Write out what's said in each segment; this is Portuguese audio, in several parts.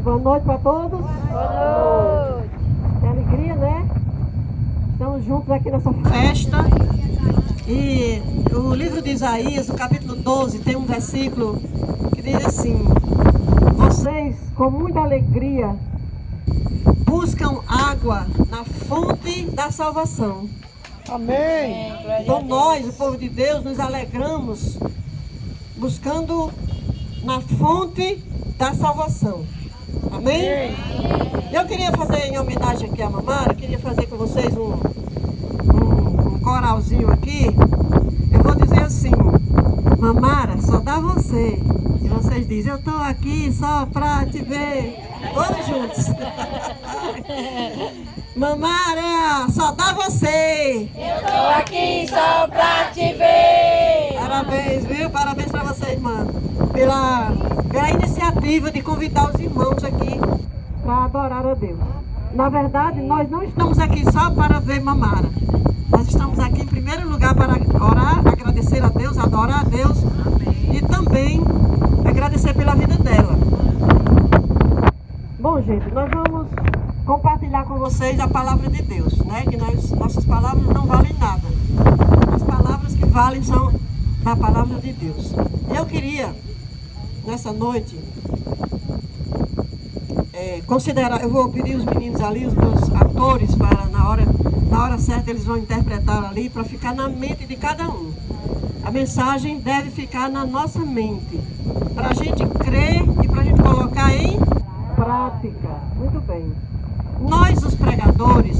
Boa noite para todos. Boa noite. Que alegria, né? Estamos juntos aqui nessa festa. E o livro de Isaías, no capítulo 12, tem um versículo que diz assim: vocês, com muita alegria, buscam água na fonte da salvação. Amém. Então nós, o povo de Deus, nos alegramos buscando na fonte da salvação. Amém? Eu queria fazer, em homenagem aqui a Mamara, queria fazer com vocês um coralzinho aqui. Eu vou dizer assim: Mamara, só dá você. E vocês dizem: eu estou aqui só para te ver. Todos juntos. Mamara, só dá você. Eu tô aqui só pra te ver. Parabéns, viu? Parabéns para você, irmã, pela iniciativa de convidar os irmãos aqui para adorar a Deus. Na verdade, nós não estamos aqui só para ver Mamara. Nós estamos aqui em primeiro lugar para orar, agradecer a Deus, adorar a Deus. Amém. E também agradecer pela vida dela. Bom, gente, nós vamos compartilhar com vocês a palavra de Deus, né? Que nossas palavras não valem nada. As palavras que valem são da palavra de Deus. Eu queria, nessa noite, considerar, eu vou pedir os meninos ali, os meus atores, para na hora certa eles vão interpretar ali, para ficar na mente de cada um. A mensagem deve ficar na nossa mente, para a gente crer e para a gente colocar em prática. Muito bem. Nós, os pregadores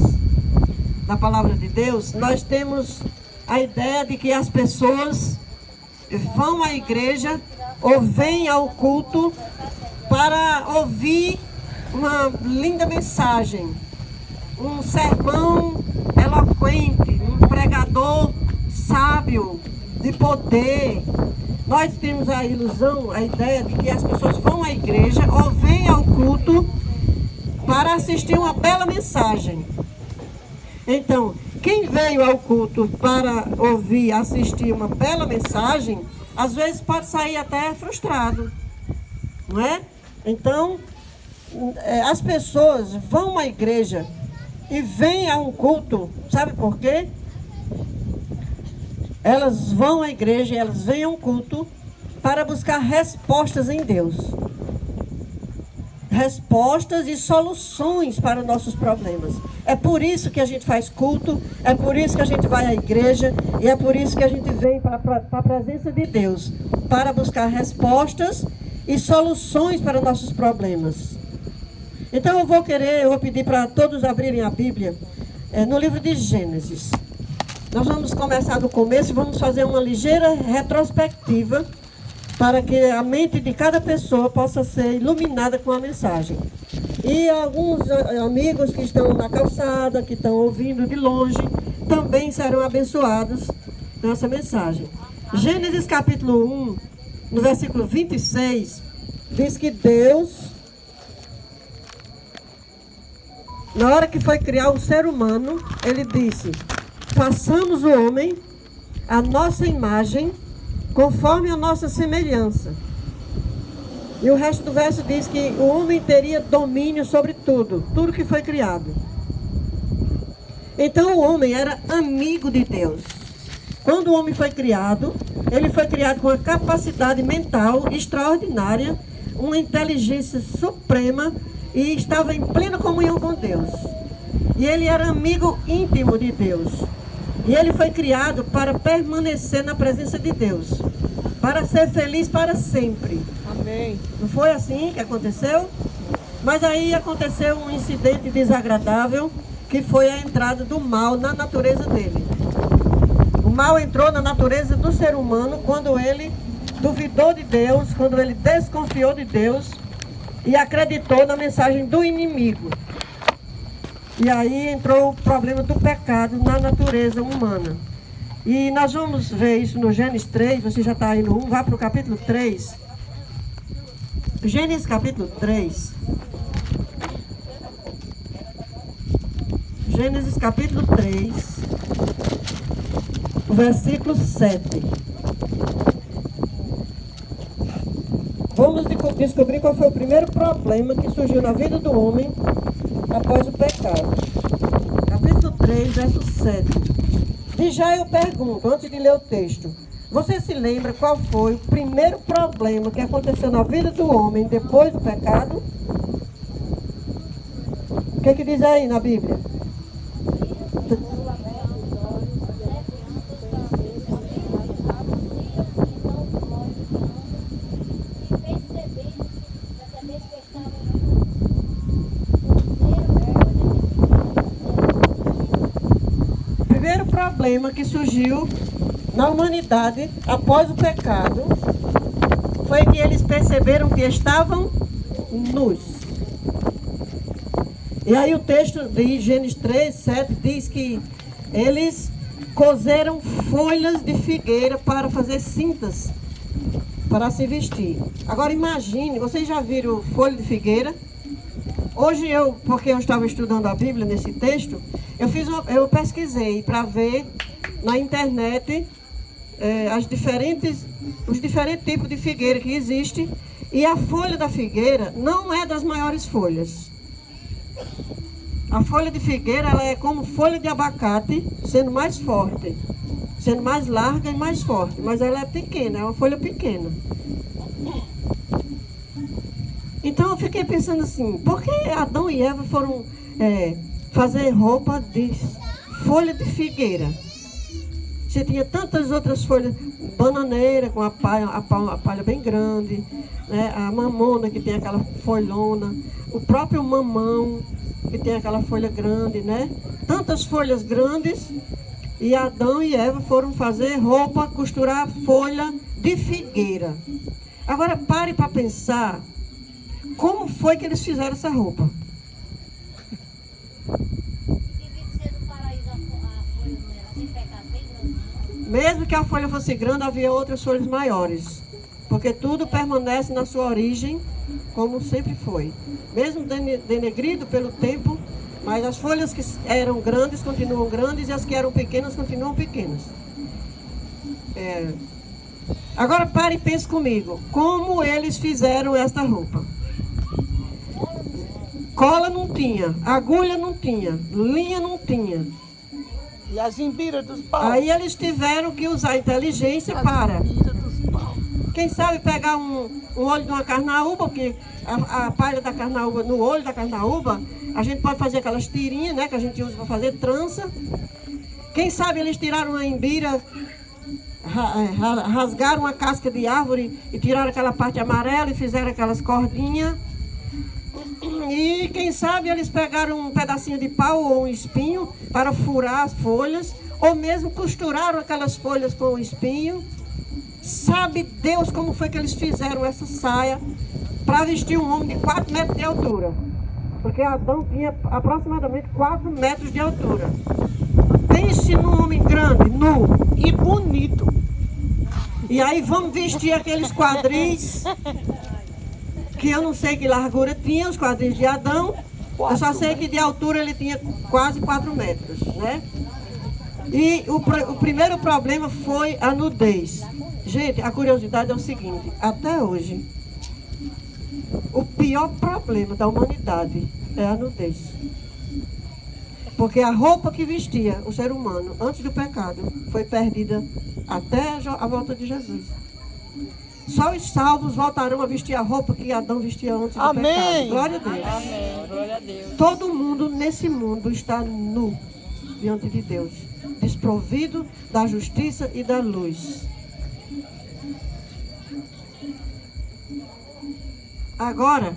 da palavra de Deus, nós temos a ideia de que as pessoas vão à igreja ou vêm ao culto para ouvir uma linda mensagem, um sermão eloquente, um pregador sábio, de poder. Nós temos a ilusão, a ideia de que as pessoas vão à igreja ou vêm ao culto para assistir uma bela mensagem. Então, quem veio ao culto para ouvir, assistir uma bela mensagem, às vezes pode sair até frustrado, não é? Então, as pessoas vão à igreja e vêm a um culto, sabe por quê? Elas vão à igreja e elas vêm a um culto para buscar respostas em Deus. Respostas e soluções para os nossos problemas. É por isso que a gente faz culto, é por isso que a gente vai à igreja e é por isso que a gente vem para a presença de Deus, para buscar respostas e soluções para os nossos problemas. Então eu vou pedir para todos abrirem a Bíblia no livro de Gênesis. Nós vamos começar do começo e vamos fazer uma ligeira retrospectiva para que a mente de cada pessoa possa ser iluminada com a mensagem. E alguns amigos que estão na calçada, que estão ouvindo de longe, também serão abençoados com essa mensagem. Gênesis capítulo 1, no versículo 26, diz que Deus, na hora que foi criar o ser humano, ele disse: façamos o homem a nossa imagem, conforme a nossa semelhança. E o resto do verso diz que o homem teria domínio sobre tudo que foi criado. Então o homem era amigo de Deus. Quando o homem foi criado, ele foi criado com uma capacidade mental extraordinária, uma inteligência suprema e estava em plena comunhão com Deus. E ele era amigo íntimo de Deus. E ele foi criado para permanecer na presença de Deus, para ser feliz para sempre. Amém. Não foi assim que aconteceu? Mas aí aconteceu um incidente desagradável, que foi a entrada do mal na natureza dele. O mal entrou na natureza do ser humano quando ele duvidou de Deus, quando ele desconfiou de Deus e acreditou na mensagem do inimigo. E aí entrou o problema do pecado na natureza humana. E nós vamos ver isso no Gênesis 3, você já está aí no 1, vá para o capítulo 3. Gênesis capítulo 3. Gênesis capítulo 3, versículo 7. Vou vamos descobrir qual foi o primeiro problema que surgiu na vida do homem após o pecado. Capítulo 3, verso 7. E já eu pergunto, antes de ler o texto, você se lembra qual foi o primeiro problema que aconteceu na vida do homem depois do pecado? O que diz aí na Bíblia? O primeiro problema que surgiu na humanidade após o pecado foi que eles perceberam que estavam nus. E aí o texto de Gênesis 3, 7 diz que eles coseram folhas de figueira para fazer cintas para se vestir. Agora imagine, vocês já viram folha de figueira? Hoje porque eu estava estudando a Bíblia nesse texto, eu pesquisei para ver na internet os diferentes tipos de figueira que existem. E a folha da figueira não é das maiores folhas. A folha de figueira ela é como folha de abacate, sendo mais forte, sendo mais larga e mais forte. Mas ela é pequena, é uma folha pequena. Então eu fiquei pensando assim, por que Adão e Eva foram fazer roupa de folha de figueira? Você tinha tantas outras folhas, bananeira com a palha bem grande, né? A mamona que tem aquela folhona, o próprio mamão que tem aquela folha grande, né? Tantas folhas grandes, e Adão e Eva foram fazer roupa, costurar folha de figueira. Agora pare para pensar, como foi que eles fizeram essa roupa? Mesmo que a folha fosse grande, havia outras folhas maiores. Porque tudo permanece na sua origem, como sempre foi. Mesmo denegrido pelo tempo, mas as folhas que eram grandes continuam grandes e as que eram pequenas continuam pequenas. Agora pare e pense comigo. Como eles fizeram esta roupa? Cola não tinha, agulha não tinha, linha não tinha. E as embiras dos paus. Aí eles tiveram que usar inteligência para, quem sabe, pegar um olho de uma carnaúba, porque a palha da carnaúba, no olho da carnaúba, a gente pode fazer aquelas tirinhas, né, que a gente usa para fazer trança. Quem sabe eles tiraram uma embira, rasgaram uma casca de árvore e tiraram aquela parte amarela e fizeram aquelas cordinhas. E quem sabe eles pegaram um pedacinho de pau ou um espinho para furar as folhas, ou mesmo costuraram aquelas folhas com o espinho. Sabe Deus como foi que eles fizeram essa saia para vestir um homem de 4 metros de altura. Porque Adão tinha aproximadamente 4 metros de altura. Pense num homem grande, nu E bonito. E aí vamos vestir aqueles quadris, que eu não sei que largura tinha, os quadris de Adão. Eu só sei que de altura ele tinha quase 4 metros, né? E o primeiro problema foi a nudez. Gente, a curiosidade é o seguinte, até hoje, o pior problema da humanidade é a nudez. Porque a roupa que vestia o ser humano antes do pecado foi perdida até a volta de Jesus. Só os salvos voltarão a vestir a roupa que Adão vestia antes do pecado. Glória a Deus. Amém. Glória a Deus. Todo mundo nesse mundo está nu diante de Deus, desprovido da justiça e da luz. Agora,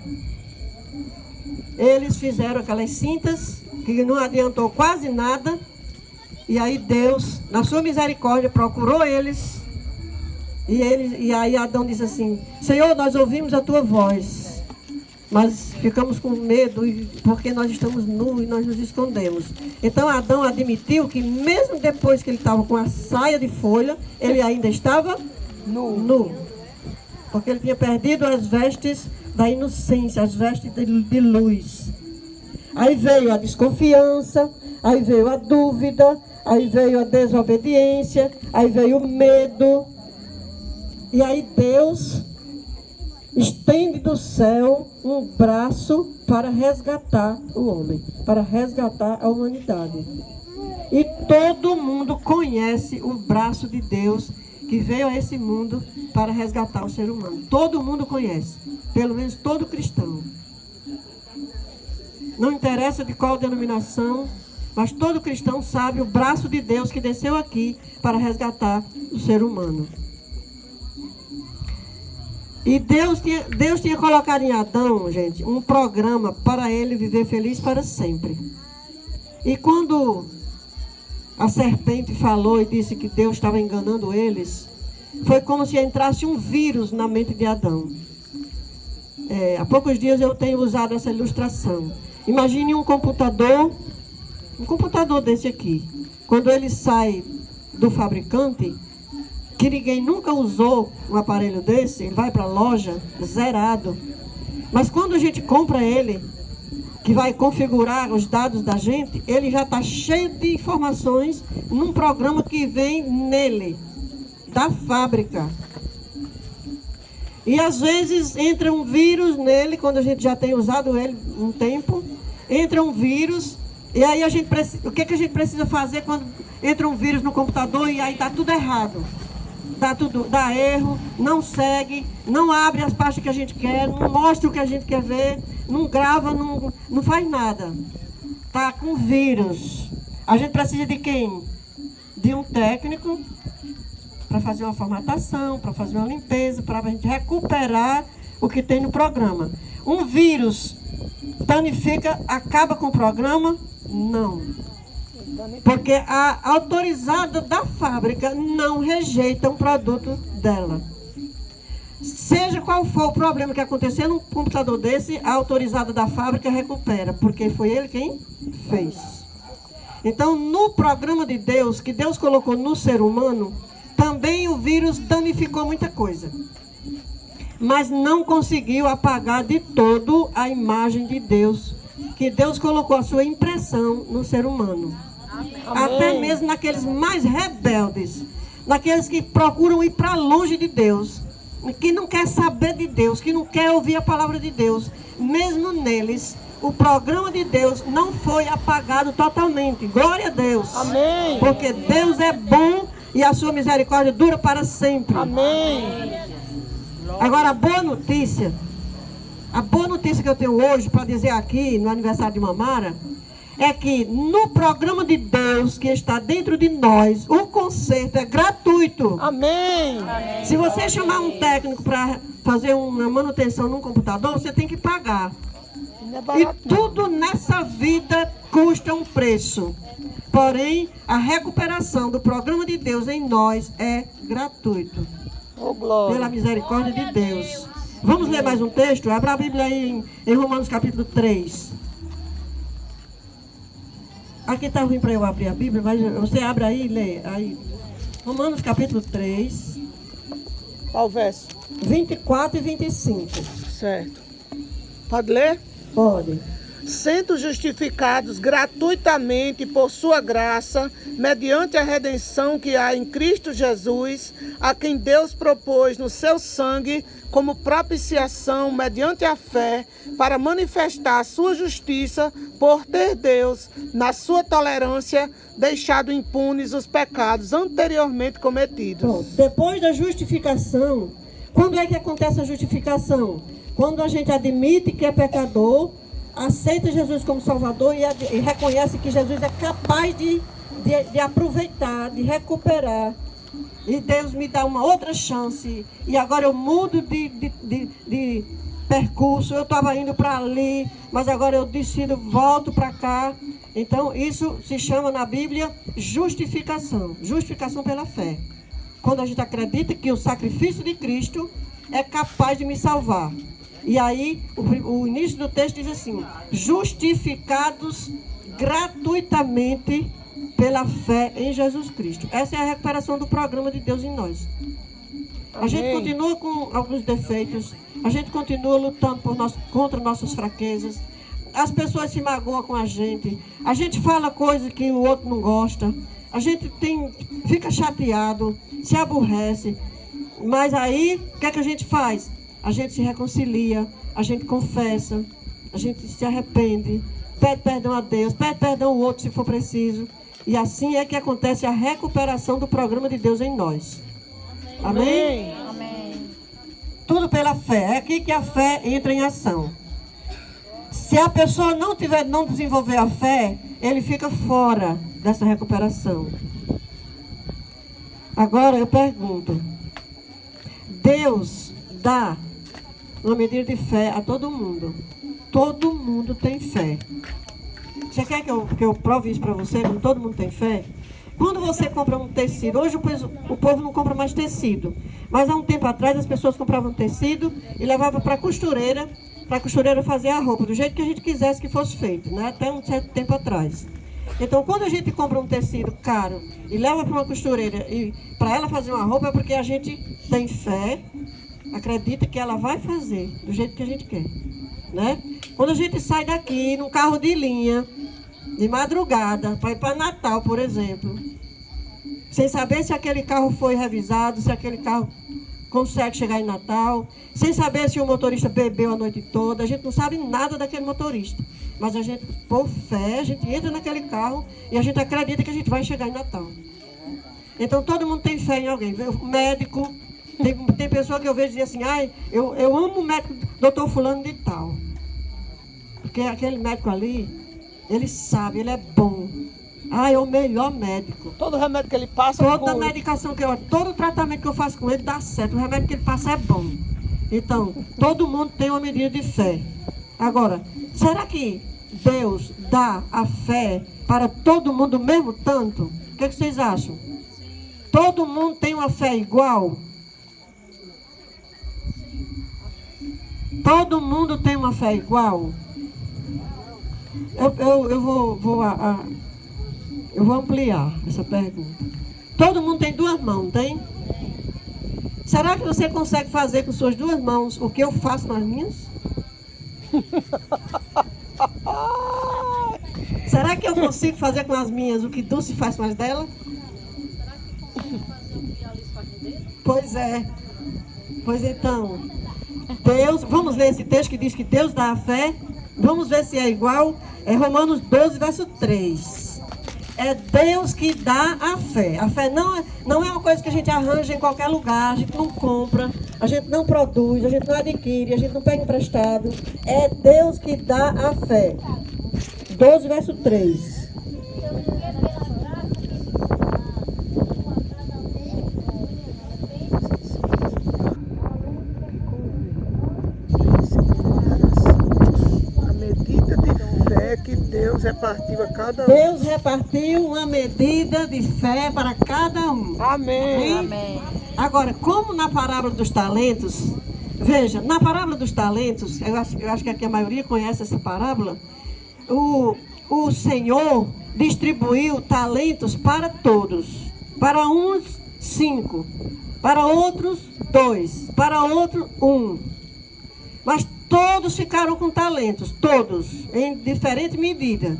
eles fizeram aquelas cintas que não adiantou quase nada. E aí Deus, na sua misericórdia, procurou eles. E aí Adão disse assim: Senhor, nós ouvimos a tua voz, mas ficamos com medo porque nós estamos nus e nós nos escondemos. Então Adão admitiu que mesmo depois que ele estava com a saia de folha, ele ainda estava nu. Porque ele tinha perdido as vestes da inocência, as vestes de luz. Aí veio a desconfiança, aí veio a dúvida, aí veio a desobediência, aí veio o medo. E aí Deus estende do céu um braço para resgatar o homem, para resgatar a humanidade. E todo mundo conhece o braço de Deus que veio a esse mundo para resgatar o ser humano. Todo mundo conhece, pelo menos todo cristão. Não interessa de qual denominação, mas todo cristão sabe o braço de Deus que desceu aqui para resgatar o ser humano. E Deus tinha colocado em Adão, gente, um programa para ele viver feliz para sempre. E quando a serpente falou e disse que Deus estava enganando eles, foi como se entrasse um vírus na mente de Adão. Há poucos dias eu tenho usado essa ilustração. Imagine um computador desse aqui. Quando ele sai do fabricante, que ninguém nunca usou um aparelho desse, ele vai para a loja zerado. Mas quando a gente compra ele, que vai configurar os dados da gente, ele já está cheio de informações num programa que vem nele, da fábrica. E às vezes entra um vírus nele, quando a gente já tem usado ele um tempo, entra um vírus, e aí o que a gente precisa fazer quando entra um vírus no computador e aí está tudo errado? Dá erro, não segue, não abre as pastas que a gente quer, não mostra o que a gente quer ver, não grava, não faz nada. Está com vírus. A gente precisa de quem? De um técnico para fazer uma formatação, para fazer uma limpeza, para a gente recuperar o que tem no programa. Um vírus danifica, acaba com o programa? Não. Porque a autorizada da fábrica não rejeita um produto dela. Seja qual for o problema que acontecer num computador desse, a autorizada da fábrica recupera, porque foi ele quem fez. Então, no programa de Deus, que Deus colocou no ser humano, também o vírus danificou muita coisa. Mas não conseguiu apagar de todo a imagem de Deus, que Deus colocou a sua impressão no ser humano. Amém. Até mesmo naqueles mais rebeldes, naqueles que procuram ir para longe de Deus, que não quer saber de Deus, que não quer ouvir a palavra de Deus, mesmo neles, o programa de Deus não foi apagado totalmente. Glória a Deus. Amém. Porque Deus é bom e a sua misericórdia dura para sempre. Amém. Agora, a boa notícia que eu tenho hoje para dizer aqui no aniversário de Mamara, é que no programa de Deus que está dentro de nós, o conserto é gratuito. Amém. Se você chamar um técnico para fazer uma manutenção num computador, você tem que pagar. E tudo nessa vida custa um preço. Porém, a recuperação do programa de Deus em nós é gratuito. Oh, glória. Pela misericórdia de Deus. Vamos ler mais um texto? Abra a Bíblia aí em Romanos capítulo 3. Aqui está ruim para eu abrir a Bíblia, mas você abre aí e lê. Aí. Romanos capítulo 3. Qual verso? 24 e 25. Certo. Pode ler? Pode. Sendo justificados gratuitamente por sua graça, mediante a redenção que há em Cristo Jesus, a quem Deus propôs no seu sangue como propiciação mediante a fé, para manifestar a sua justiça, por ter Deus, na sua tolerância, deixado impunes os pecados anteriormente cometidos. Bom, depois da justificação, quando é que acontece a justificação? Quando a gente admite que é pecador, aceita Jesus como Salvador e reconhece que Jesus é capaz de aproveitar, de recuperar. E Deus me dá uma outra chance. E agora eu mudo de percurso. Eu estava indo para ali, mas agora eu decido, volto para cá. Então isso se chama na Bíblia justificação. Justificação pela fé. Quando a gente acredita que o sacrifício de Cristo é capaz de me salvar. E aí, o início do texto diz assim: justificados gratuitamente pela fé em Jesus Cristo. Essa é a recuperação do programa de Deus em nós. A gente continua com alguns defeitos, a gente continua lutando contra nossas fraquezas, as pessoas se magoam com a gente fala coisas que o outro não gosta, a gente fica chateado, se aborrece, mas aí, o que é que a gente faz? a gente se reconcilia, a gente confessa, a gente se arrepende, pede perdão a Deus, pede perdão ao outro se for preciso. E assim é que acontece a recuperação do programa de Deus em nós. Amém? Amém. Tudo pela fé. É aqui que a fé entra em ação. Se a pessoa não desenvolver a fé, ele fica fora dessa recuperação. Agora eu pergunto, Deus dá uma medida de fé a todo mundo. Todo mundo tem fé. Você quer que eu prove isso para você, como todo mundo tem fé? Quando você compra um tecido, hoje o povo não compra mais tecido, mas há um tempo atrás as pessoas compravam tecido e levavam para a costureira fazer a roupa, do jeito que a gente quisesse que fosse feito, né? Até um certo tempo atrás. Então, quando a gente compra um tecido caro e leva para uma costureira e para ela fazer uma roupa, é porque a gente tem fé, acredita que ela vai fazer do jeito que a gente quer, né? Quando a gente sai daqui num carro de linha, de madrugada, para ir para Natal, por exemplo, sem saber se aquele carro foi revisado, se aquele carro consegue chegar em Natal, sem saber se o motorista bebeu a noite toda, a gente não sabe nada daquele motorista. Mas a gente, por fé, a gente entra naquele carro e a gente acredita que a gente vai chegar em Natal. Então todo mundo tem fé em alguém. O médico, tem pessoa que eu vejo dizer assim, eu amo o médico, doutor fulano de tal. Porque aquele médico ali, ele sabe, ele é bom. É o melhor médico. Todo remédio que ele passa... Toda medicação que todo tratamento que eu faço com ele dá certo. O remédio que ele passa é bom. Então, todo mundo tem uma medida de fé. Agora, será que Deus dá a fé para todo mundo mesmo tanto? O que vocês acham? Todo mundo tem uma fé igual? Todo mundo tem uma fé igual? Eu vou ampliar essa pergunta. Todo mundo tem duas mãos, tem? Será que você consegue fazer com suas duas mãos o que eu faço com as minhas? Será que eu consigo fazer com as minhas o que Dulce faz com as dela? Pois é. Pois então, Deus, vamos ler esse texto que diz que Deus dá a fé. Vamos ver se é igual. É Romanos 12, verso 3. É Deus que dá a fé. A fé não é uma coisa que a gente arranja em qualquer lugar, a gente não compra, a gente não produz, a gente não adquire, a gente não pega emprestado. É Deus que dá a fé. 12, verso 3. Deus repartiu a cada um. Deus repartiu uma medida de fé para cada um. Amém. Amém. Agora, como na parábola dos talentos, veja, na parábola dos talentos, eu acho que aqui a maioria conhece essa parábola, o Senhor distribuiu talentos para todos. Para uns, 5. Para outros, 2. Para outros, 1. Mas todos ficaram com talentos, todos, em diferente medida.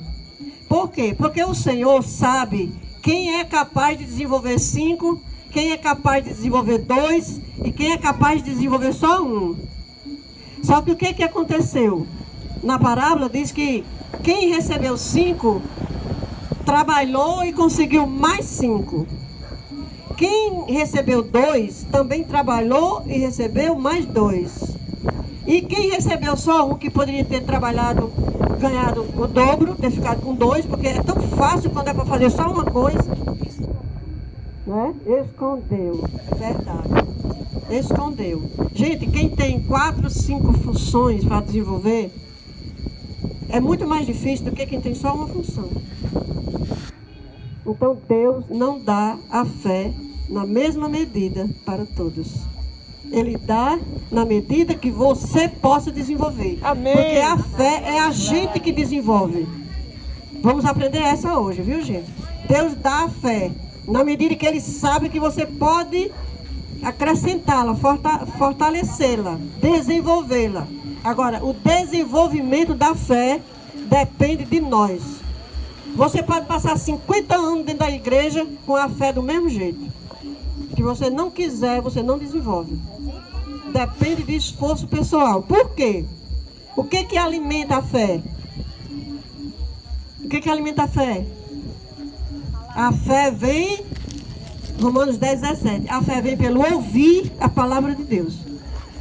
Por quê? Porque o Senhor sabe quem é capaz de desenvolver 5, quem é capaz de desenvolver 2 e quem é capaz de desenvolver só 1. Só que o que aconteceu? Na parábola diz que quem recebeu 5 trabalhou e conseguiu mais 5. Quem recebeu 2 também trabalhou e recebeu mais 2. E quem recebeu só 1, que poderia ter trabalhado, ganhado o dobro, ter ficado com 2, porque é tão fácil quando é para fazer só uma coisa. Né? Escondeu, é verdade. Escondeu. Gente, quem tem 4, 5 funções para desenvolver, é muito mais difícil do que quem tem só uma função. Então Deus não dá a fé na mesma medida para todos. Ele dá na medida que você possa desenvolver. Amém. Porque a fé é a gente que desenvolve. Vamos aprender essa hoje, viu, gente? Deus dá a fé na medida que Ele sabe que você pode acrescentá-la, fortalecê-la, desenvolvê-la. Agora, o desenvolvimento da fé depende de nós. Você pode passar 50 anos dentro da igreja com a fé do mesmo jeito. Se você não quiser, você não desenvolve. depende de esforço pessoal. Por quê? O que alimenta a fé? O que alimenta a fé? A fé vem, Romanos 10, 17, a fé vem pelo ouvir a palavra de Deus.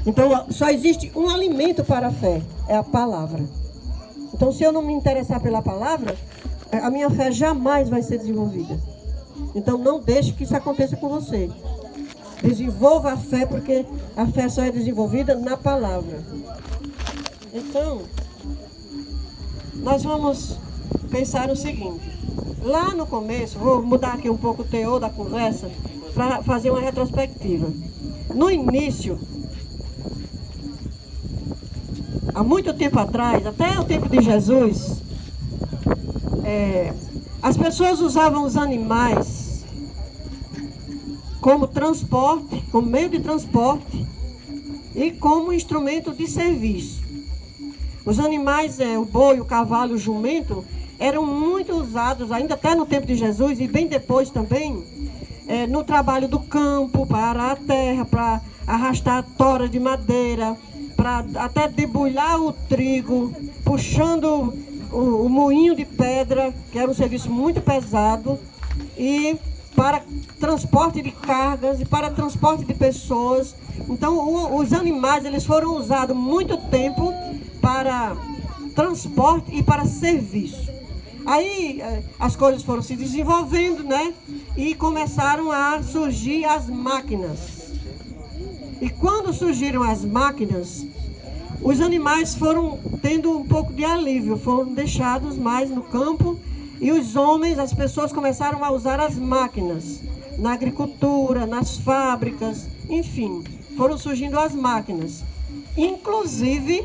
Então, só existe um alimento para a fé, é a palavra. Então, se eu não me interessar pela palavra, a minha fé jamais vai ser desenvolvida. Então, não deixe que isso aconteça com você. Desenvolva a fé, porque a fé só é desenvolvida na palavra. Então, nós vamos pensar o seguinte. Lá no começo, vou mudar aqui um pouco o teor da conversa para fazer uma retrospectiva. No início, há muito tempo atrás, até o tempo de Jesus, as pessoas usavam os animais como transporte, como meio de transporte e como instrumento de serviço. Os animais, o boi, o cavalo, o jumento, eram muito usados, ainda até no tempo de Jesus e bem depois também, no trabalho do campo, para arar a terra, para arrastar toras de madeira, para até debulhar o trigo, puxando o moinho de pedra, que era um serviço muito pesado, e para transporte de cargas e para transporte de pessoas. Então, os animais, eles foram usados muito tempo para transporte e para serviço. Aí as coisas foram se desenvolvendo, né? E começaram a surgir as máquinas. E quando surgiram as máquinas, os animais foram tendo um pouco de alívio, foram deixados mais no campo. E os homens, as pessoas começaram a usar as máquinas na agricultura, nas fábricas, enfim, foram surgindo as máquinas. Inclusive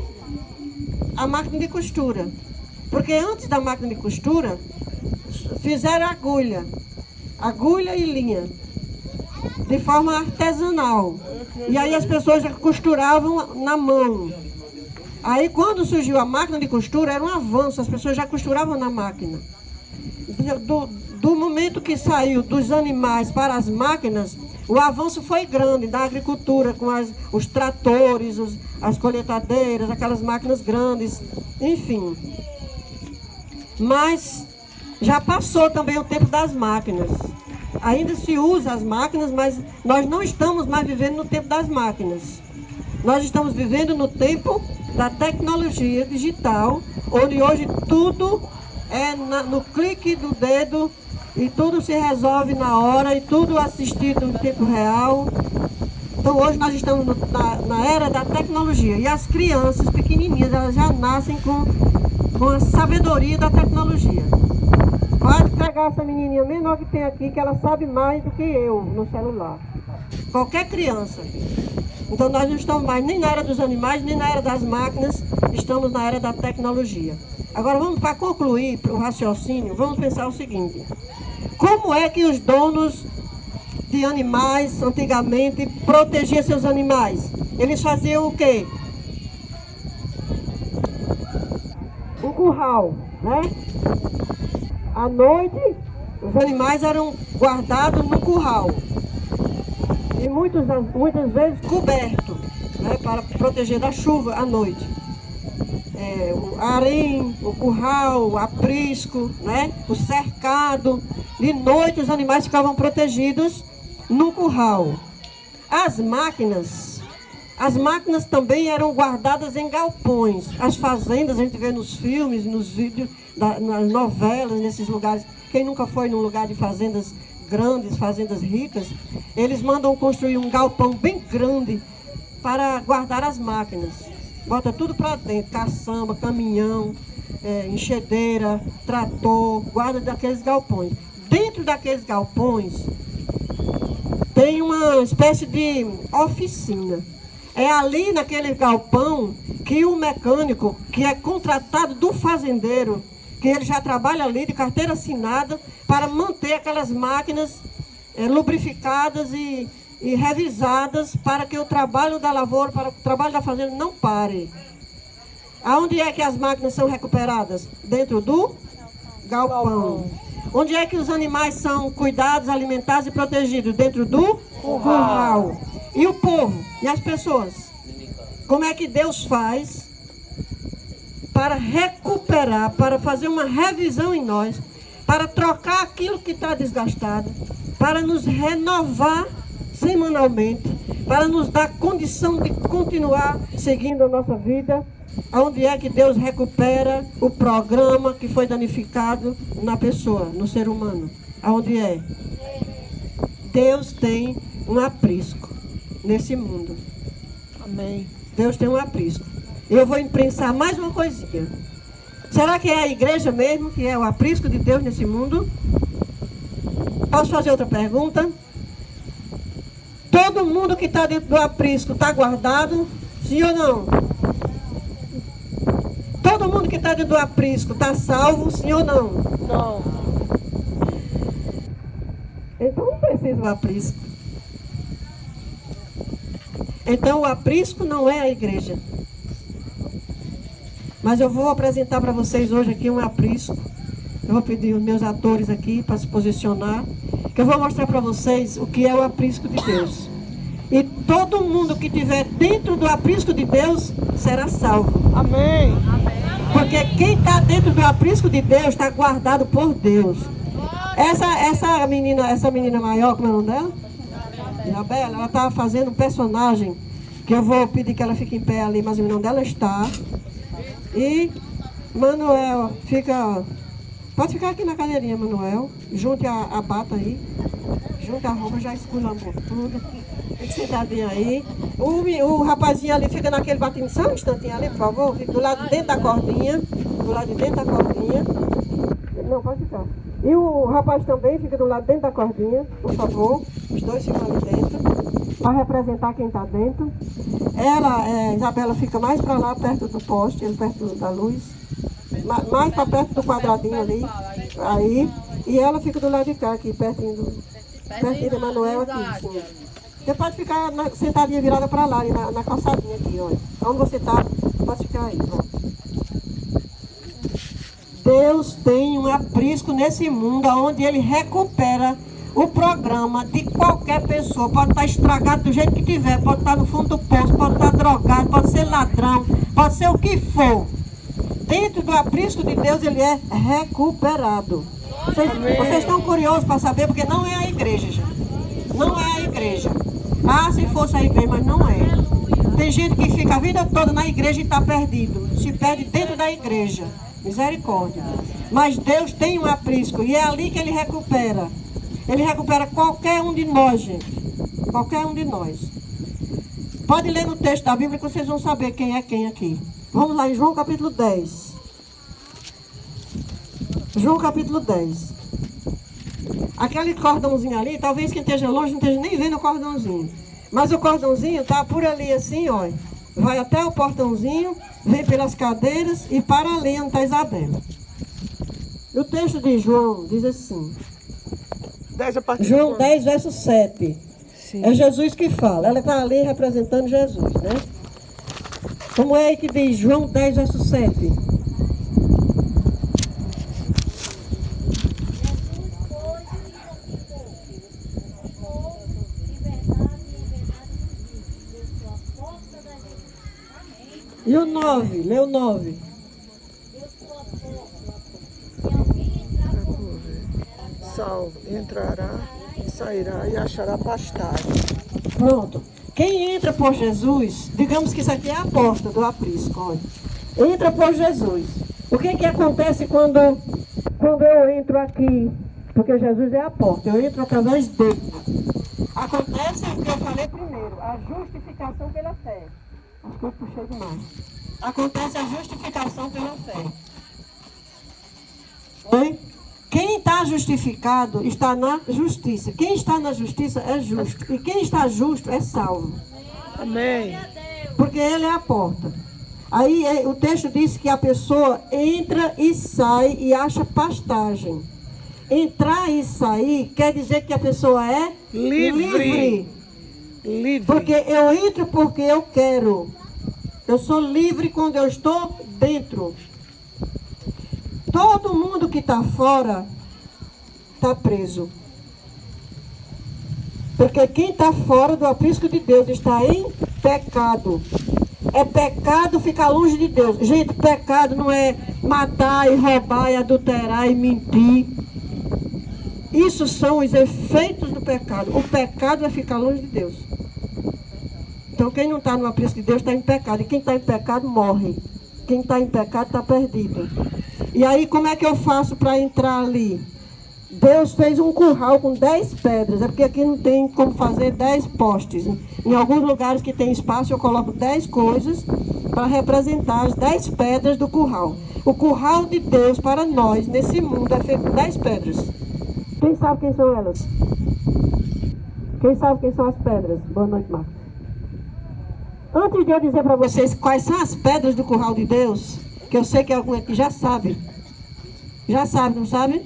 a máquina de costura. Porque antes da máquina de costura, fizeram agulha e linha, de forma artesanal. E aí as pessoas já costuravam na mão. Aí quando surgiu a máquina de costura, era um avanço, as pessoas já costuravam na máquina. Do momento que saiu dos animais para as máquinas, o avanço foi grande da agricultura, com os tratores, as colheitadeiras, aquelas máquinas grandes, enfim. Mas já passou também o tempo das máquinas. Ainda se usa as máquinas, mas nós não estamos mais vivendo no tempo das máquinas. Nós estamos vivendo no tempo da tecnologia digital, onde hoje tudo é no clique do dedo e tudo se resolve na hora e tudo assistido em tempo real. Então hoje nós estamos na era da tecnologia e as crianças pequenininhas, elas já nascem com a sabedoria da tecnologia. Pode pegar essa menininha menor que tem aqui, que ela sabe mais do que eu no celular. Qualquer criança. Então nós não estamos mais nem na era dos animais, nem na era das máquinas, estamos na era da tecnologia. Agora vamos, para concluir o raciocínio, vamos pensar o seguinte. Como é que os donos de animais, antigamente, protegiam seus animais? Eles faziam o quê? Um curral, né? À noite, os animais eram guardados no curral. E muitas vezes coberto, né? Para proteger da chuva à noite. O harém, o curral, o aprisco, né? O cercado. De noite os animais ficavam protegidos no curral. As máquinas também eram guardadas em galpões. As fazendas, a gente vê nos filmes, nos vídeos, nas novelas, nesses lugares. Quem nunca foi num lugar de fazendas grandes, fazendas ricas, eles mandam construir um galpão bem grande para guardar as máquinas. Bota tudo para dentro, caçamba, caminhão, enxedeira, trator, guarda daqueles galpões. Dentro daqueles galpões tem uma espécie de oficina. É ali naquele galpão que o mecânico, que é contratado do fazendeiro, que ele já trabalha ali de carteira assinada para manter aquelas máquinas lubrificadas e revisadas para que o trabalho da lavoura, para que o trabalho da fazenda não pare. Aonde é que as máquinas são recuperadas? Dentro do galpão. Onde é que os animais são cuidados, alimentados e protegidos? Dentro do curral. E o povo? E as pessoas? como é que Deus faz para recuperar, para fazer uma revisão em nós, para trocar aquilo que está desgastado, para nos renovar semanalmente, para nos dar condição de continuar seguindo a nossa vida. Onde é que Deus recupera o programa que foi danificado na pessoa, no ser humano? Aonde é? Deus tem um aprisco nesse mundo. Amém. Deus tem um aprisco. Eu vou imprensar mais uma coisinha. Será que é a igreja mesmo que é o aprisco de Deus nesse mundo? Posso fazer outra pergunta? Todo mundo que está dentro do aprisco está guardado? Sim ou não? Todo mundo que está dentro do aprisco está salvo? Sim ou não? Não. Então não precisa do aprisco. Então o aprisco não é a igreja. Mas eu vou apresentar para vocês hoje aqui um aprisco. Eu vou pedir os meus atores aqui para se posicionar. Que eu vou mostrar para vocês o que é o aprisco de Deus. E todo mundo que estiver dentro do aprisco de Deus será salvo. Amém. Porque quem está dentro do aprisco de Deus está guardado por Deus. Essa menina maior, como é o nome dela? Isabela, ela está fazendo um personagem que eu vou pedir que ela fique em pé ali, mas o nome dela está. E Manuel, pode ficar aqui na cadeirinha, Manuel. Junte a bata aí. Junte a roupa, já esculambou tudo. Fique sentadinho aí. O rapazinho ali fica naquele batinho, só um instantinho ali, por favor. Fica do lado de dentro da cordinha. Do lado de dentro da cordinha. Não, pode ficar. E o rapaz também fica do lado de dentro da cordinha, por favor. Os dois ficam ali dentro. Para representar quem está dentro. Isabela fica mais para lá, perto do poste, perto da luz. Mais para perto do quadradinho ali. Aí. E ela fica do lado de cá, aqui, pertinho de Manuel, aqui. Sim. Você pode ficar sentadinha virada para lá, ali na calçadinha aqui, olha. Onde você está, pode ficar aí, pronto. Deus tem um aprisco nesse mundo onde Ele recupera o programa de qualquer pessoa. Pode estar estragado do jeito que tiver, pode estar no fundo do poço, pode estar drogado, pode ser ladrão, pode ser o que for. Dentro do aprisco de Deus ele é recuperado. Vocês estão curiosos para saber, porque não é a igreja, gente. Não é a igreja. Ah, se fosse a igreja, mas não é. Tem gente que fica a vida toda na igreja e está perdido. Se perde dentro da igreja. Misericórdia. Mas Deus tem um aprisco e é ali que Ele recupera. Ele recupera qualquer um de nós, gente. Qualquer um de nós. Pode ler no texto da Bíblia que vocês vão saber quem é quem aqui. Vamos lá em João capítulo 10. João capítulo 10. Aquele cordãozinho ali, talvez quem esteja longe não esteja nem vendo o cordãozinho. Mas o cordãozinho está por ali assim, ó. Vai até o portãozinho, vem pelas cadeiras e para ali onde está Isabela. O texto de João diz assim. João 10, verso 7. Sim. É Jesus que fala. Ela está ali representando Jesus, né? Como é que diz João 10, verso 7? E o 9? Lê o 9. Salvo entrará e sairá e achará pastagem. Pronto. Quem entra por Jesus, digamos que isso aqui é a porta do aprisco, olha. Entra por Jesus. O que acontece quando eu entro aqui? Porque Jesus é a porta, eu entro através dele. Acontece o que eu falei primeiro, a justificação pela fé. Acho que eu puxei demais. Acontece a justificação pela fé. Oi? Quem está justificado está na justiça. Quem está na justiça é justo. E quem está justo é salvo. Amém. Porque ele é a porta. Aí o texto diz que a pessoa entra e sai e acha pastagem. Entrar e sair quer dizer que a pessoa é livre. Porque eu entro porque eu quero. Eu sou livre quando eu estou dentro. Todo mundo que está fora está preso. Porque quem está fora do aprisco de Deus está em pecado. É pecado ficar longe de Deus. Gente, pecado não é matar e roubar e adulterar e mentir. Isso são os efeitos do pecado. O pecado é ficar longe de Deus. Então quem não está no aprisco de Deus está em pecado. E quem está em pecado morre. Quem está em pecado está perdido. E aí como é que eu faço para entrar ali? Deus fez um curral com 10 pedras. É porque aqui não tem como fazer 10 postes. Em alguns lugares que tem espaço eu coloco 10 coisas para representar as 10 pedras do curral. O curral de Deus para nós nesse mundo é feito com 10 pedras. Quem sabe quem são elas? Quem sabe quem são as pedras? Boa noite, Marcos. Antes de eu dizer para vocês quais são as pedras do curral de Deus, que eu sei que algum aqui já sabe. Já sabe, não sabe?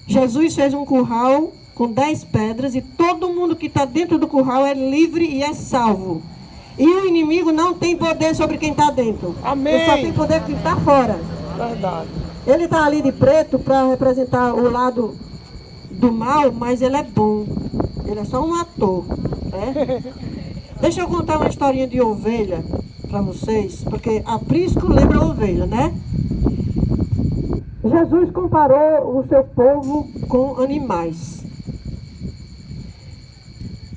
Jesus fez um curral com 10 pedras e todo mundo que está dentro do curral é livre e é salvo. E o inimigo não tem poder sobre quem está dentro. Amém. Ele só tem poder quem está fora. Verdade. Ele está ali de preto para representar o lado do mal, mas ele é bom. Ele é só um ator. Né? Deixa eu contar uma historinha de ovelha para vocês, porque aprisco lembra ovelha, né? Jesus comparou o seu povo com animais.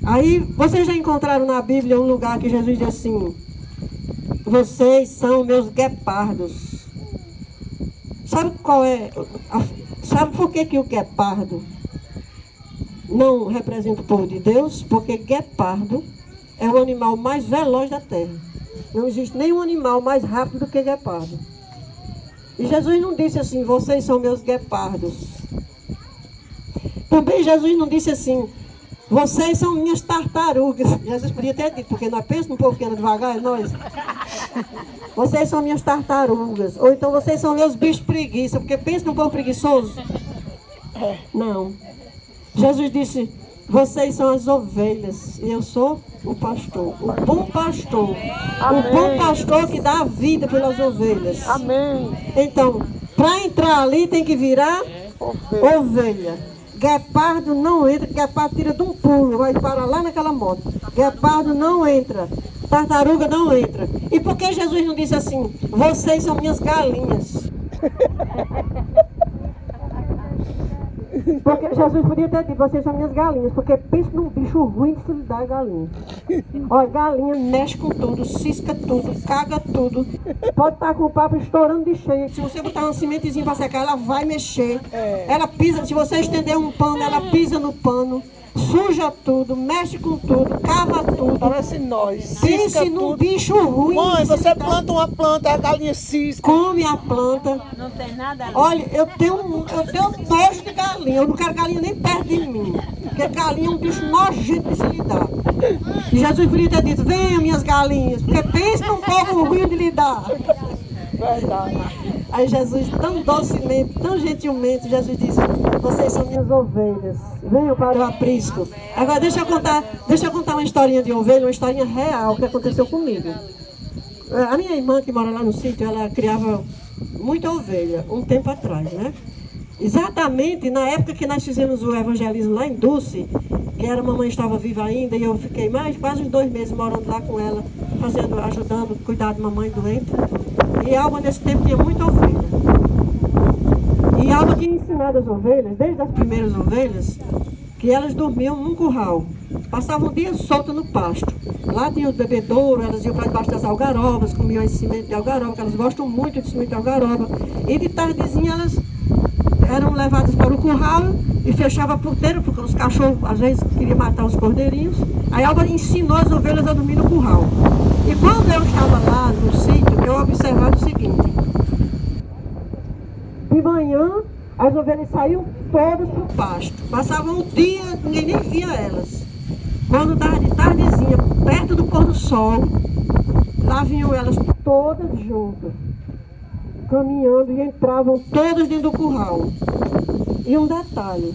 Aí, vocês já encontraram na Bíblia um lugar que Jesus diz assim: vocês são meus guepardos. Sabe qual é? Sabe por que o guepardo não representa o povo de Deus? Porque guepardo é o animal mais veloz da terra. Não existe nenhum animal mais rápido do que guepardo. E Jesus não disse assim: vocês são meus guepardos. Também Jesus não disse assim: vocês são minhas tartarugas. Jesus podia ter dito, porque nós pensamos no povo que anda devagar, é nós. Vocês são minhas tartarugas. Ou então vocês são meus bichos preguiça, porque pensa no povo preguiçoso. Não. Jesus disse: vocês são as ovelhas e eu sou o pastor. O bom pastor. Amém. O bom pastor que dá a vida pelas ovelhas. Amém. Então, para entrar ali tem que virar ovelha. Guepardo não entra, guepardo tira de um pulo, vai parar lá naquela moto. Guepardo não entra, tartaruga não entra. E por que Jesus não disse assim: vocês são minhas galinhas? Porque Jesus podia ter dito: vocês são minhas galinhas. Porque pensa num bicho ruim de se lidar a galinha. Olha, galinha mexe com tudo, cisca tudo, caga tudo. Pode estar com o papo estourando de cheio. Se você botar um cimentezinho para secar, ela vai mexer. Ela pisa, se você estender um pano, ela pisa no pano. Suja tudo, mexe com tudo, cava tudo. Parece nós. Pense num bicho ruim. Mãe, você planta uma planta, a galinha cisca. Come a planta. Não tem nada ali. Olha, eu tenho nojo de galinha. Eu não quero galinha nem perto de mim. Porque galinha é um bicho nojento de se lidar. E Jesus podia ter dito: venham minhas galinhas. Porque pensa num povo ruim de lidar. Verdade. Aí Jesus, tão docemente, tão gentilmente, Jesus disse: vocês são minhas ovelhas. Venham para o aprisco. Agora deixa eu contar uma historinha de ovelha, uma historinha real que aconteceu comigo. A minha irmã que mora lá no sítio, ela criava muita ovelha, um tempo atrás, né? Exatamente na época que nós fizemos o evangelismo lá em Dulce, que a mamãe estava viva ainda, e eu fiquei quase uns 2 meses morando lá com ela, ajudando, cuidar de mamãe doente. E Alba nesse tempo tinha muita ovelha. E Alba tinha ensinado as ovelhas, desde as primeiras ovelhas, que elas dormiam num curral. Passavam o dia solto no pasto. Lá tinha o bebedouro, elas iam para debaixo das algarobas, comiam esse semente de algaroba, que elas gostam muito de semente de algaroba. E de tardezinha elas eram levadas para o curral e fechava a porteira, porque os cachorros às vezes queriam matar os cordeirinhos. Aí Alba ensinou as ovelhas a dormir no curral. E quando eu estava lá no sítio, eu observava o seguinte: de manhã as ovelhas saíam todas para o pasto. Passavam o dia, ninguém nem via elas. Quando estava de tardezinha, perto do pôr do sol, lá vinham elas todas juntas, caminhando, e entravam todas dentro do curral. E um detalhe: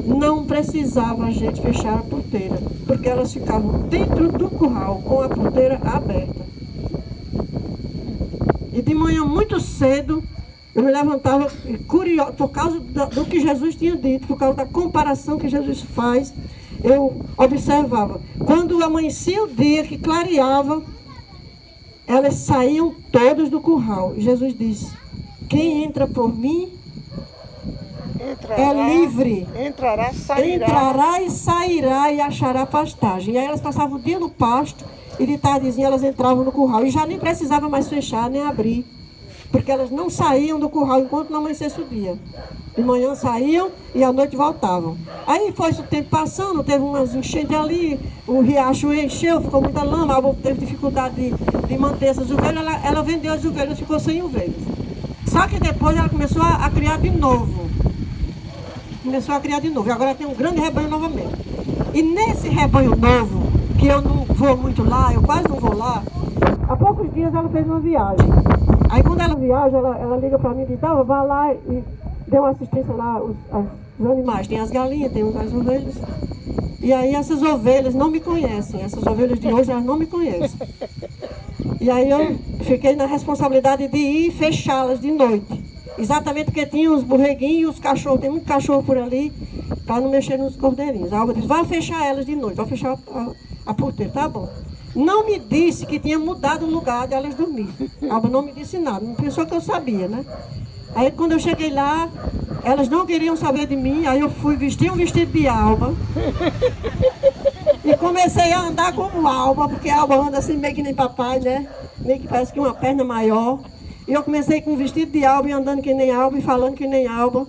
não precisava a gente fechar a porteira, porque elas ficavam dentro do curral com a porteira aberta. E de manhã muito cedo eu me levantava curioso, por causa do que Jesus tinha dito, por causa da comparação que Jesus faz. Eu observava. Quando amanhecia o dia, que clareava, elas saíam todas do curral. E Jesus disse, quem entra por mim é livre. Entrará E sairá e achará pastagem. E aí elas passavam o dia no pasto e de tardezinha elas entravam no curral. E já nem precisava mais fechar nem abrir. Porque elas não saíam do curral enquanto não amanhecesse o dia. De manhã saíam e à noite voltavam. Aí foi o tempo passando, teve umas enchentes ali, o riacho encheu, ficou muita lama, a avó teve dificuldade de manter essas ovelhas, ela vendeu as ovelhas, ficou sem ovelhas. Só que depois ela começou a criar de novo. E agora tem um grande rebanho novamente. E nesse rebanho novo, que eu não vou muito lá, eu quase não vou lá, há poucos dias ela fez uma viagem. Aí quando ela viaja, ela liga para mim e diz, vá lá e dê uma assistência lá aos animais. Tem as galinhas, tem as ovelhas. E aí essas ovelhas não me conhecem. Essas ovelhas de hoje, elas não me conhecem. E aí eu fiquei na responsabilidade de ir fechá-las de noite. Exatamente porque tinha os borreguinhos e os cachorros. Tem muito cachorro por ali, para não mexer nos cordeirinhos. A Alba disse, vai fechar elas de noite, vai fechar a porteira, tá bom. Não me disse que tinha mudado o lugar de elas dormir. A Alba não me disse nada, não pensou que eu sabia, né? Aí quando eu cheguei lá, elas não queriam saber de mim, aí eu fui vestir um vestido de Alba. E comecei a andar como Alba, porque a Alba anda assim meio que nem papai, né? Meio que parece que uma perna maior. E eu comecei com um vestido de Alba e andando que nem Alba e falando que nem Alba.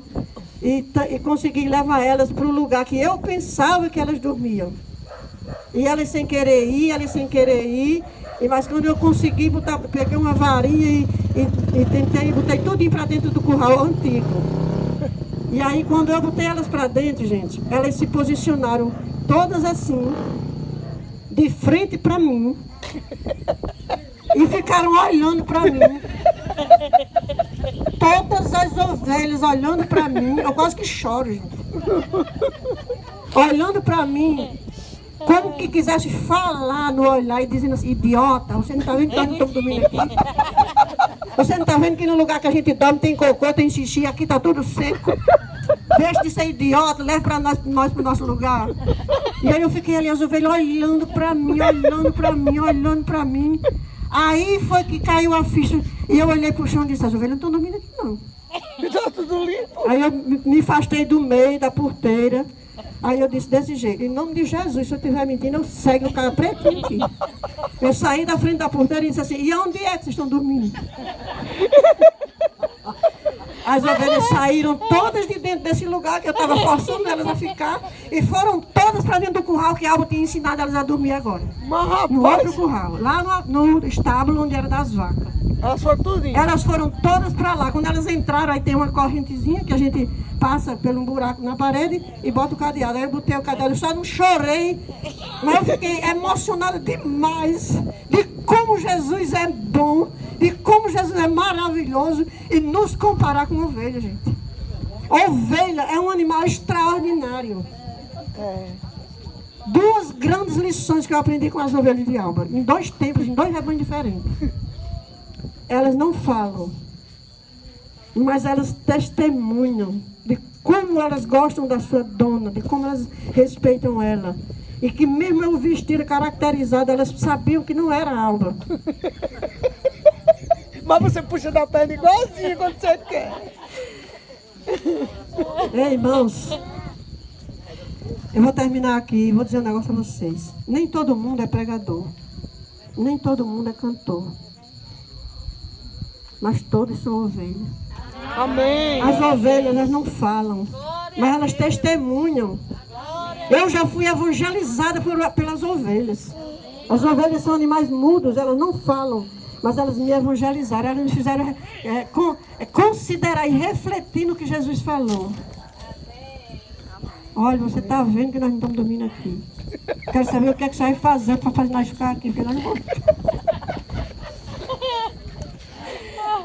E consegui levar elas para o lugar que eu pensava que elas dormiam. E elas sem querer ir, mas quando eu consegui peguei uma varinha e botei tudo para dentro do curral antigo. E aí quando eu botei elas para dentro, gente, elas se posicionaram todas assim, de frente para mim, e ficaram olhando para mim. Todas as ovelhas olhando para mim, eu quase que choro, gente. Olhando para mim, como que quisesse falar no olhar e dizendo assim, idiota, você não está vendo que nós não estamos dormindo aqui? Você não está vendo que no lugar que a gente dorme tem cocô, tem xixi, aqui está tudo seco? Deixa de ser idiota, leve para nós para o nosso lugar. E aí eu fiquei ali, as ovelhas olhando para mim, olhando para mim. Aí foi que caiu a ficha e eu olhei para o chão e disse, as ovelhas não estão dormindo aqui não. Está tudo limpo. Aí eu me afastei do meio da porteira. Aí eu disse desse jeito, em nome de Jesus, se eu estiver mentindo, eu segue o cara pretinho aqui. Eu saí da frente da porteira e disse assim, e onde é que vocês estão dormindo? As ovelhas saíram todas de dentro desse lugar que eu estava forçando elas a ficar e foram todas para dentro do curral que a Alba tinha ensinado elas a dormir agora. Mas, rapaz, no outro curral, lá no estábulo onde era das vacas. Elas foram tudinho. Elas foram todas para lá. Quando elas entraram, aí tem uma correntezinha que a gente passa por um buraco na parede e bota o cadeado. Aí eu botei o cadeado, eu só não chorei, mas eu fiquei emocionada demais de como Jesus é bom, de como Jesus é maravilhoso e nos comparar com ovelha, gente. Ovelha é um animal extraordinário. Duas grandes lições que eu aprendi com as ovelhas de Alba, em 2 tempos, em 2 rebanhos diferentes. Elas não falam, mas elas testemunham de como elas gostam da sua dona, de como elas respeitam ela. E que mesmo eu vestida caracterizada, elas sabiam que não era Alba. Mas você puxa da perna igualzinho quando você quer. Ei, irmãos, eu vou terminar aqui e vou dizer um negócio a vocês. Nem todo mundo é pregador, nem todo mundo é cantor, mas todos são ovelhas. Amém. As ovelhas, elas não falam, mas elas testemunham. Eu já fui evangelizada pelas ovelhas. As ovelhas são animais mudos, elas não falam, mas elas me evangelizaram. Elas me fizeram considerar e refletir no que Jesus falou. Olha, você está vendo que nós não estamos dormindo aqui. Quero saber o que é que você vai fazer para fazer nós ficar aqui, porque nós não vamos.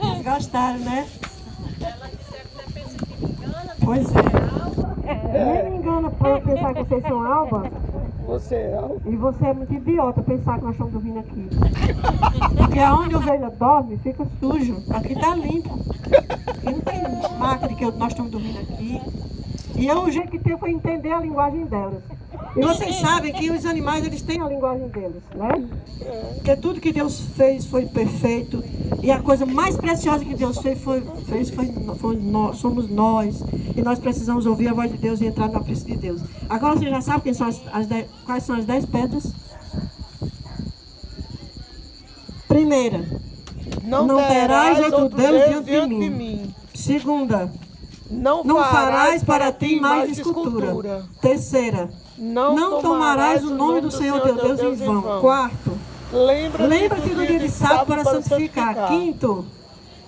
Vocês gostaram, né? Pois é. Nem me engana para pensar que vocês são Alba. Você é Alba. E você é muito idiota pensar que nós estamos dormindo aqui. Porque aonde a ovelha dorme, fica sujo. Aqui está limpo. Aqui não tem marca de que nós estamos dormindo aqui. E é o jeito que tem para entender a linguagem delas. E vocês sabem que os animais, eles têm a linguagem deles, né? Porque tudo que Deus fez foi perfeito. E a coisa mais preciosa que Deus somos nós. E nós precisamos ouvir a voz de Deus e entrar na presença de Deus. Agora você já sabe quais são as 10 pedras? Primeira, não terás outro Deus diante de mim. Segunda, não farás para ti imagem de escultura. Terceira, não tomarás o nome do Senhor teu Deus em vão. Quarto, lembra-te do dia de sábado para santificar. Quinto,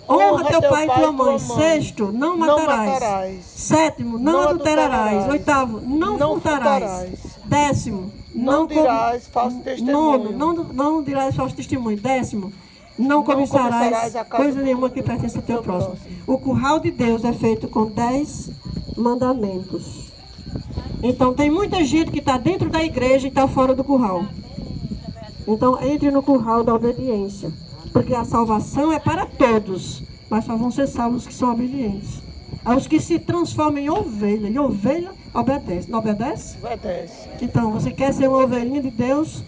honra teu pai e tua mãe. Sexto, não matarás. Sétimo, não adulterarás. Oitavo, não furtarás. Décimo, não dirás falso testemunho. Não dirás falso testemunho. Décimo, não cobiçarás coisa nenhuma que pertence ao teu próximo. O curral de Deus é feito com 10 mandamentos. Então tem muita gente que está dentro da igreja e está fora do curral. Então entre no curral da obediência. Porque a salvação é para todos, mas só vão ser salvos os que são obedientes. Aos que se transformam em ovelha, e ovelha obedece. Não obedece? Obedece. Então, você quer ser uma ovelhinha de Deus?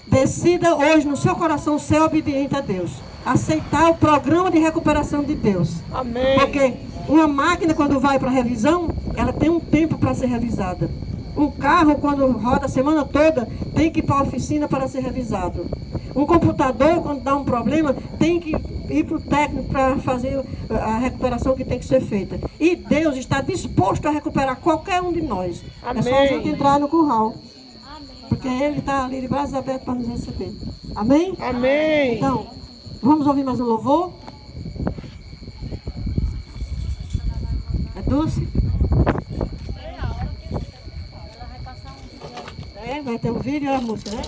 Decida hoje no seu coração ser obediente a Deus. Aceitar o programa de recuperação de Deus. Amém. Porque uma máquina, quando vai para revisão, ela tem um tempo para ser revisada. Um carro, quando roda a semana toda, tem que ir para a oficina para ser revisado. Um computador, quando dá um problema, tem que ir para o técnico para fazer a recuperação que tem que ser feita. E Deus está disposto a recuperar qualquer um de nós. Amém. É só a gente entrar no curral. Porque Ele está ali de braços abertos para nos receber. Amém? Amém. Então, vamos ouvir mais um louvor? É Dulce? Vai ter um vídeo e a música, né?